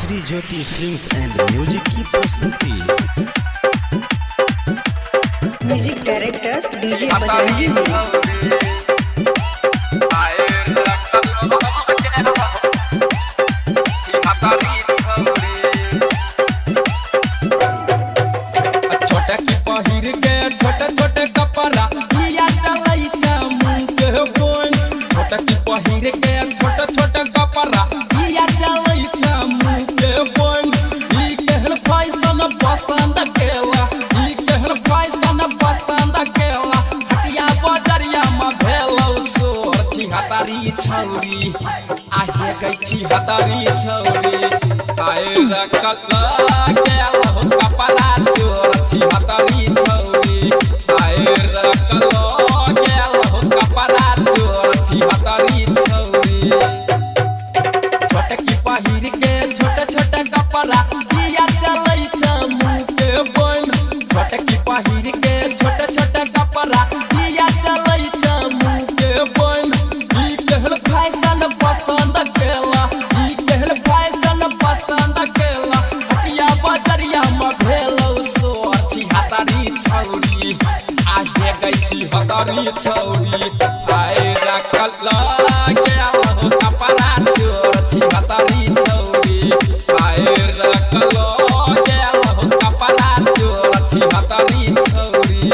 Shri Jyoti films and music की प्रस्तुति। Music director DJ Bajrangi जी। छौरी आहे गई हतारी छौरी आए रकला गेल हो कपड़ा चोर छी हतारी छौरी आए रकला गेल हो कपड़ा चोर छी हतारी छौरी छोटे की पहिर के छोटे छोटे कपड़ा दिया चलै छ मुंह के बन छोटे की पहिर के छोटे छोटे कपड़ा दिया चलै छ मुंह के बन फैशन पसंद केला ई कहल फैशन पसंद केला हटिया बजरिया में भेलौ सोर छी हतारी छौरी आगे गई हतारी छौरी आए रकला गेल हो कपड़ा चोर छी हतारी छौरी आए रकला गेल हो कपड़ा चोर छी हतारी छौरी।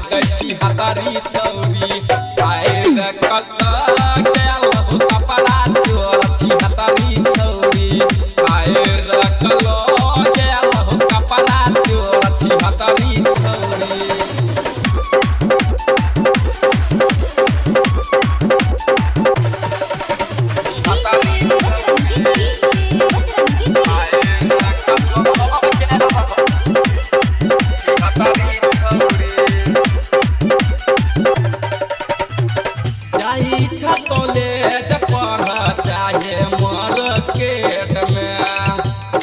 गई हतारी छौरी आए रकला गेल हो कपड़ा चोर छी हतारी छौरी आए रकला गेल हो कपड़ा चोर छी हतारी छौरी। कॉलेज पढ़ चाहे मार्केट में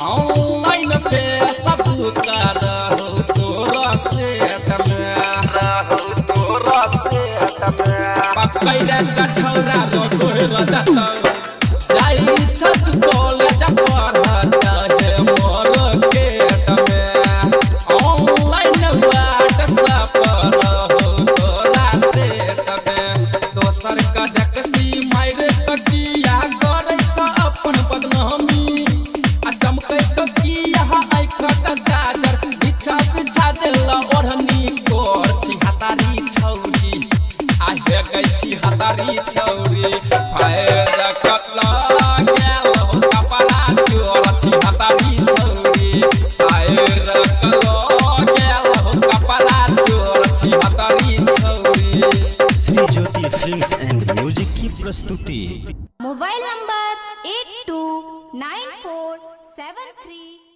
ऑनलाइन फेसबुक रहू तोरा सेट में पकड़ के छौरा रोकोर दतौ जाई छत कॉलेज पढ़ चाहे मार्केट में ऑनलाइन व्हाट्सएप रहू तोरा सेट में दोसर का हतारी छौरी फायर कतला गेल हो कपड़ा चोर छी हतारी छौरी फायर कतला गेल हो कपड़ा चोर छी हतारी छौरी। Shri Jyoti films and music की प्रस्तुति। Mobile number 829473